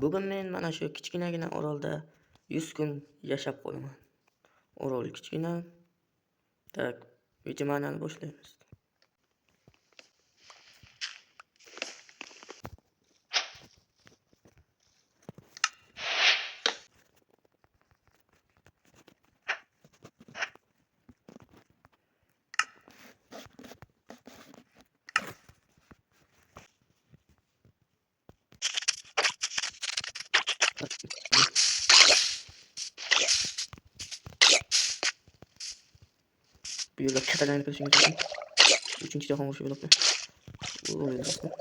Bugun men mana shu kichkinagina orolda 100 kun yashab qolaman. Orol kichkina. Tak, videomanani boshlaymiz. Bu yerda katalani kirishingiz mumkin. 3-jahon urushi bo'libdi. Bu yo'lda.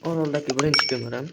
Oroldagi birinchi ko'mirim.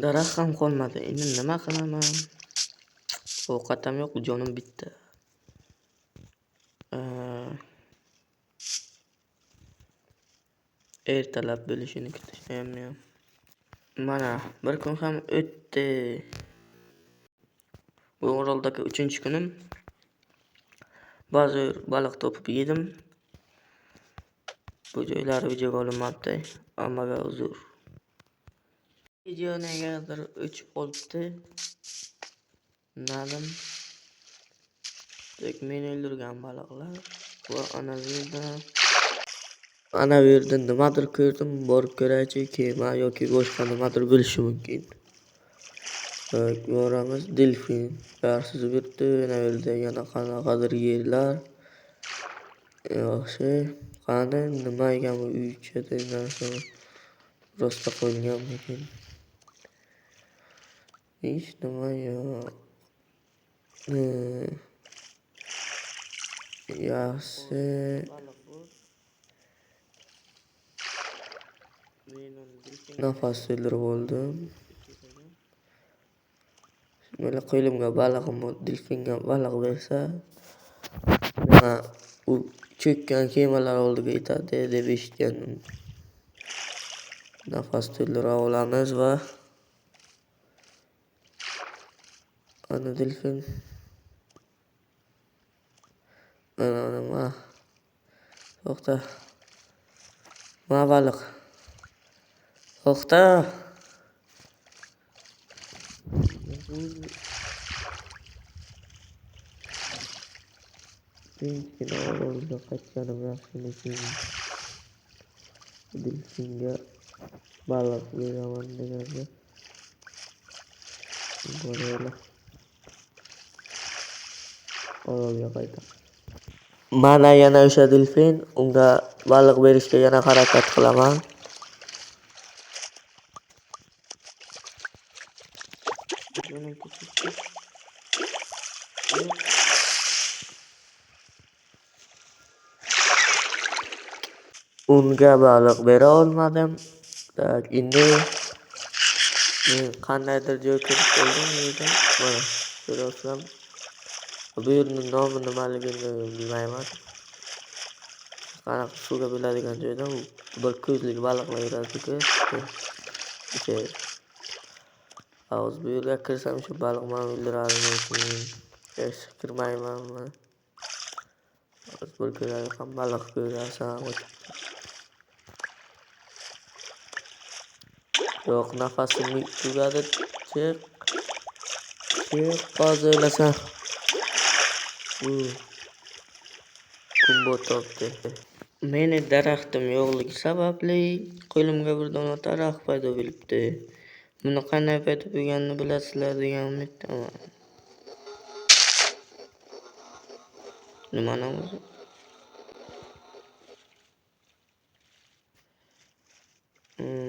Daraxt ham qolmadi. Endi nima qilaman? Ovqatim yo'q, jonim bitta. Ertalab bo'lishini kutishyapman. Mana bir kun ham o'tdi. Bu oroldagi 3-kunim. Ba'zi baliq topib yedim. Bu joylari videoga olinmabdi. Ammoga uzr. Video negadir o'chib qolibdi. Nadim. Tek men o'ldirgan baliqlar va ana bu yerda nimadir ko'rdim. Borib ko'raychi, kema yoki boshqa nimadir bo'lishi mumkin. Ko'ramiz, delfin. Qarsiz birdi, ana bu yerda yana qanaqadir yerlar. Yaxshi. Qani nima ekan bu uychada narsa? Rosta qo'yilganmikin? Hech nima yo'q. Yaxshi. Nafas oldirib oldim. Mana qo'limga balig'im, delfinga baliq bersa, nima u cho'kkan kemalar oldiga yetadi deb eshitgandim. Nafas to'ldira olamiz va ana delfin. Mana to'xta. Ma baliq. To'xta. Tinchgina orolga qaytganim yaxshimikin? delfinga baliq beraman deganda boraylik orolga qaytamiz. Mana yana o'sha delfin, unga baliq berishga yana harakat qilaman. Unga baliq bera olmadim. Endi qandaydir joy kirib qoldim uyda. Mana ko'ryapsizlar. Bu yerning nomi nimaligini bilmayman. Qanaqa suvga biladigan joyda bir ko'zlik baliqlar yuradi-ku. O'sha hozir bu yerga kirsam shu baliq meni o'ldiradimi? Hech kirmaymanmi? Hozir bir ko'radi ham baliq ko'rasan. Yo'q, nafasim tugadi. Chiq hozir o'lasan. Kun botibdi. Meni daraxtim yo'qligi sababli qo'limga bir dona daraxt paydo bo'libdi. Buni qanday paydo bo'lganini bilasizlar degan umiddaman. Nimani o'zi?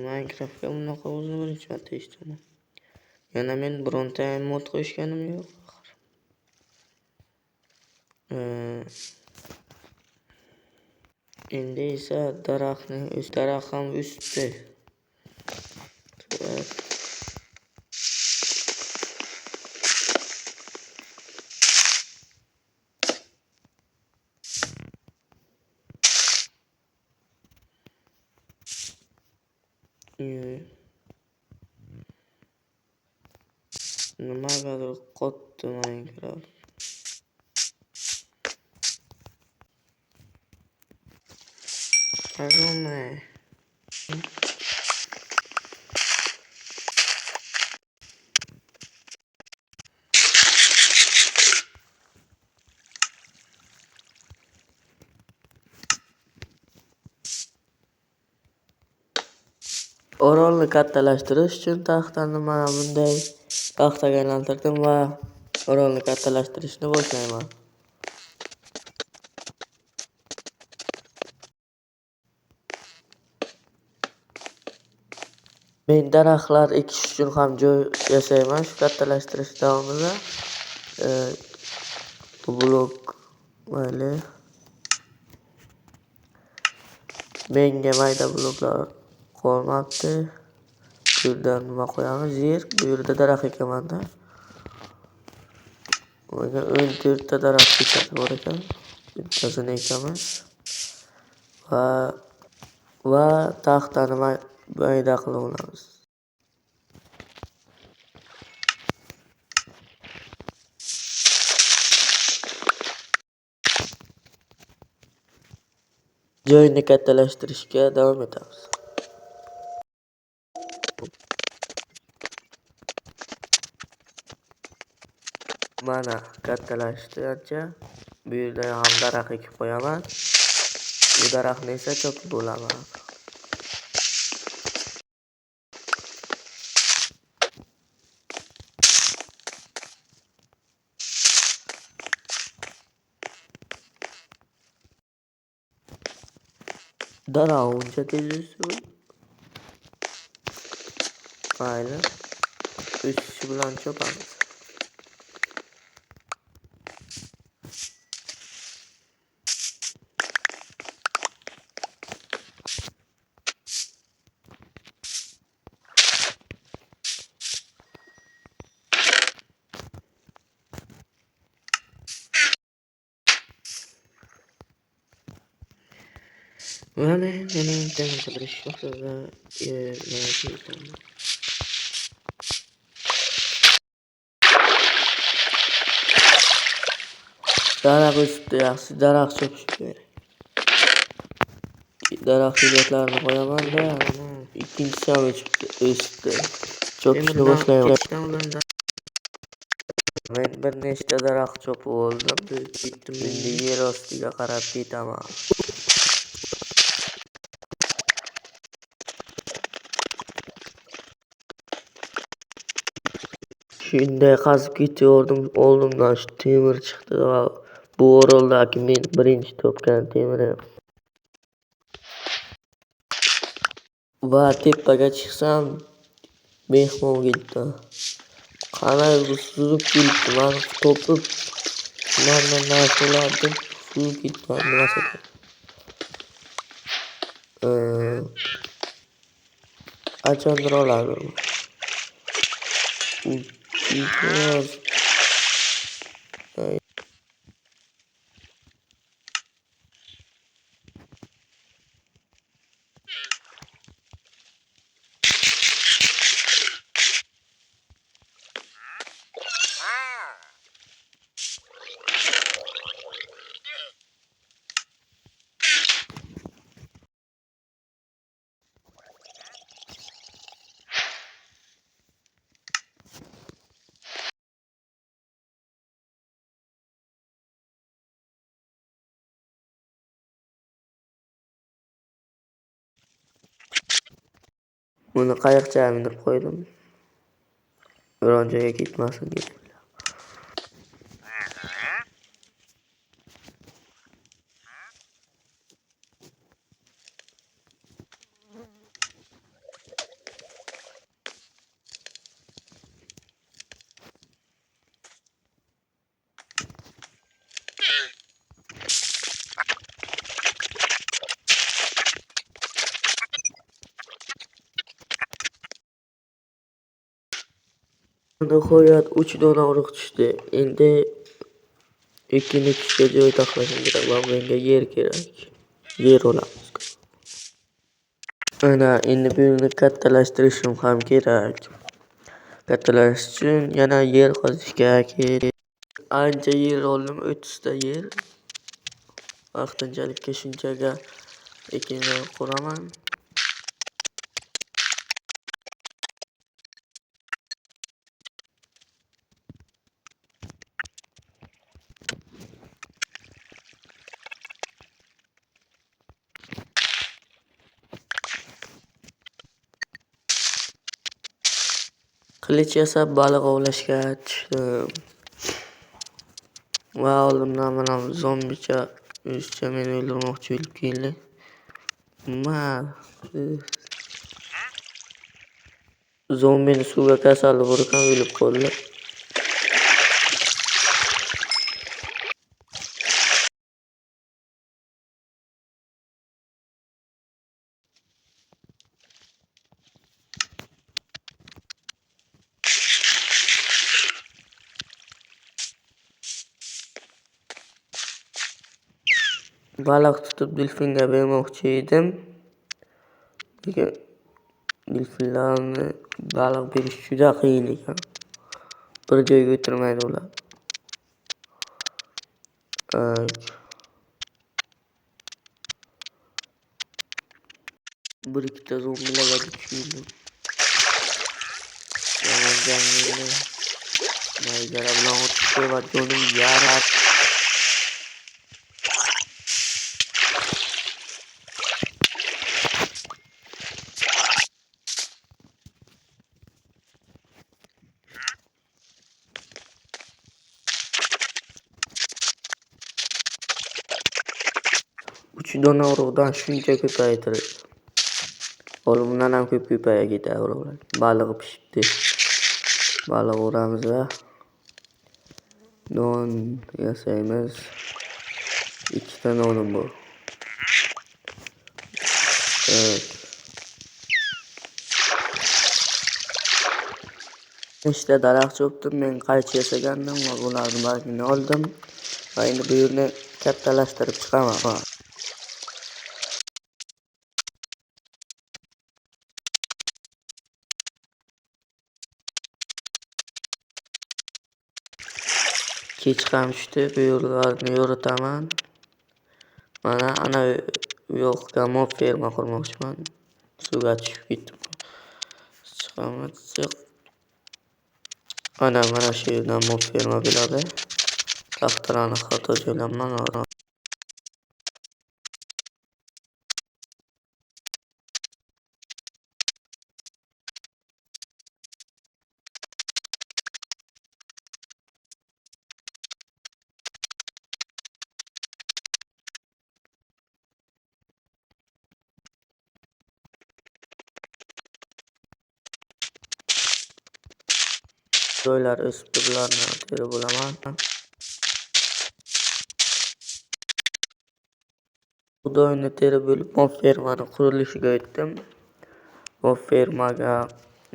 Minecraftga bunaqa o'zim birinchi marta eshitaman. Yana men bironta mod qo'shganim yo'q. Endi esa daraxt ham o'sdi. Nimagadir qotdi Minecraft. Ag'ome. Orolni kattalashtirish uchun taxtani mana bunday taxtaga aylantirdim va orolni kattalashtirishni boshlayman. Men daraxtlar ekish uchun ham joy yasayman shu kattalashtirish davomida. Bu blok mayli. Menga mayda bloklar qolmabdi. Bu yerda nima qo'yamiz? Yer. Bu yerda daraxt ekaman-da. Menga 14 ta daraxt bor ekan. Bittasini ekamiz. Va taxtani mayda qilib olamiz. Joyni kattalashtirishga davom etamiz. Mana kattalashdi ancha. Bu yerda ham daraxt ekib qo'yaman. Bu daraxtni esa chopib bo'laman. Daraxt uncha tez o'sdi. Mayli. O'sishi bilan chopamiz. Mana mening qidirish shoxida daraxt o'sibdi, yaxshi daraxt chopish kerak. Daraxt hujjatlarini qo'yaman-da, ikkinchisi ham o'sibdi. Chopishni boshlayman. Men bir nechta daraxt chopib oldim. Endi yer ostiga qarab ketaman. shunday qazib ketaverdim, oldimdan shu temir chiqdi va bu oroldagi men birinchi topgan temirim. Va tepaga chiqsam mehmon kelibdi. Qanaqadir suzib kelibdi, mani topib shulardan narsalar deb suzib ketdi nimasidir. Qachondir oladim. Buni qayiqchaga mindirib qo'ydim. Biron joyga ketmasin deb. Nihoyat 3 dona urug' tushdi. Endi ekilishga joy taxlashim kerak va menga yer kerak. Yer olamiz. Ana endi bu yerni kattalashtirishim ham kerak. Kattalash uchun yana yer qazishga kerak. Ancha yer oldim, 30 ta yer. Vaqtinchalikka shunchaga ekinlar quraman. Qilich yasab baliq ovlashga tushdim. Va oldimdan mana zombicha meni o'ldirmoqchi bo'lib keldi. Zombini suvga kasalib urgan o'lib qoldi. Baliq tutib delfinga bermoqchi edim. Lekin delfinlarni baliq berish juda qiyin ekan. Bir joyga o'tirmaydi ular. Bir ikkita zombilarga duch keldim. Mayjara bilan o'tishga va jonim yarar. Uch dona urug'dan shuncha ko'paytirib. Olimdan ham ko'p ko'payib ketadi urug'lar. Balig'i pishibdi. Baliq uramiz va non yasaymiz. 2 ta nonim bor. Nechta daraxt chopdim, men qaychi yasagandim va ularni bargini oldim. Va endi bu yerni kattalashtirib chiqaman. Kech ham tushdi, bu yerlarni yoritaman. Mana ana yo'qqa mob ferma qurmoqchiman. Suvga tushib ketdim. Chiqamiz. Ana shu yerdan mob ferma bo'ladi. Taxtarani xato joylaman. Joylar o'sibdi, bularni terib olaman. Bug'doyni terib bo'lib, mol fermani qurilishiga o'tdim. Bu fermaga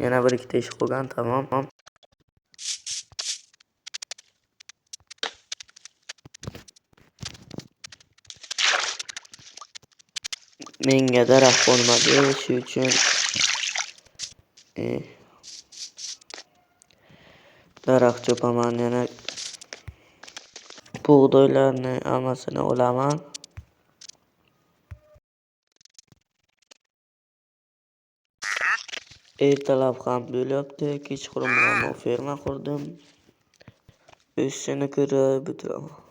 yana bir ikkita ish qolgan, tamom. Menga daraxt bo'lmadi, shu uchun daraxt cho'paman. Yana bug'doylarni hammasini olaman. Ertalab ham bo'lyapti, kechqurun ham ferma qurdim. O'shini ko'rib bitiraman.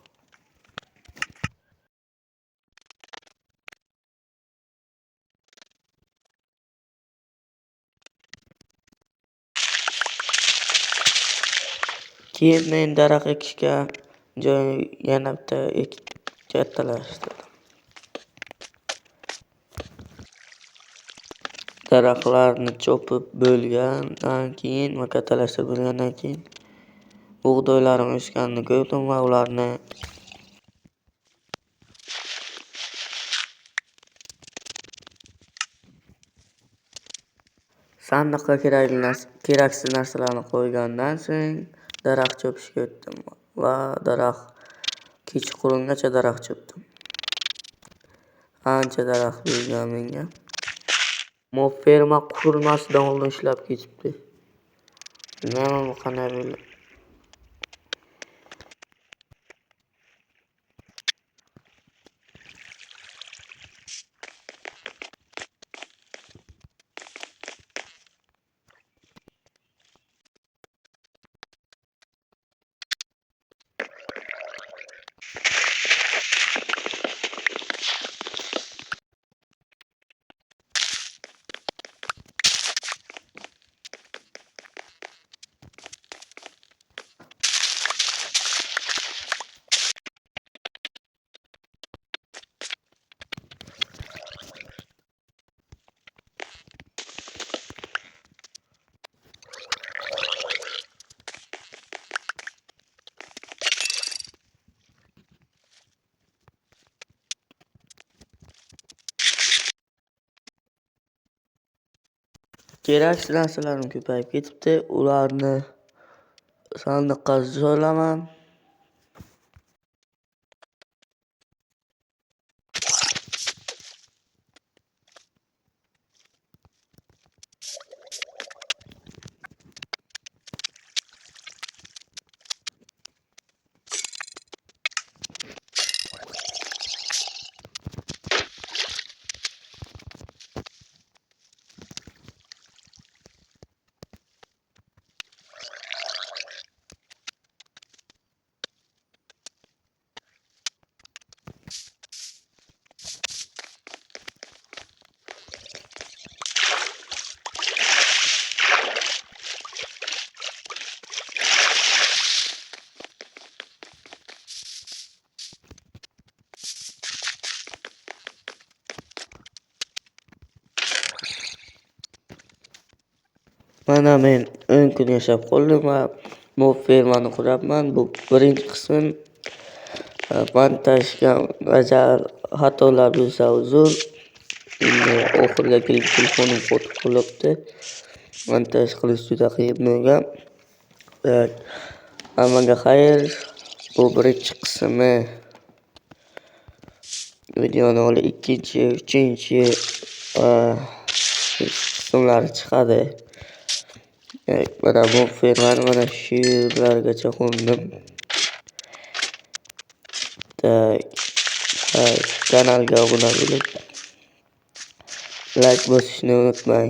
Keyin men daraxt ekishga joy yana bitta kattalashtirdim. Daraxtlarni chopib bo'lgandan keyin va kattalashtirib bo'lgandan keyin bug'doylarim o'sganini ko'rdim va ularni sandiqqa keraksiz narsalarni qo'ygandan so'ng daraxt chopishga o'tdim va kechqurungacha daraxt chopdim. Ancha daraxt bo'lgan menga. Ferma qurmasidan oldin ishlab ketibdi. Bilmayman bu qanday bo'ldi. Keraksiz narsalarim ko'payib ketibdi. Ularni sandiqqa joylaman. Mana men 10 kun yashab qoldim va bu fermani quryapman. Bu birinchi qism. Montajga xatolar bo'lsa uzr. Endi oxiriga kelib telefonim qotib qolibdi. Montaj qilish juda qiyin bo'lgan. Hammaga xayr. Bu birinchi qismi. Videoni olib ikkinchi, uchinchi qismlari chiqadi. Mana bu fermani mana shu yerlargacha qo'ndim. Kanalga obuna bo'lib, like bosishni unutmang.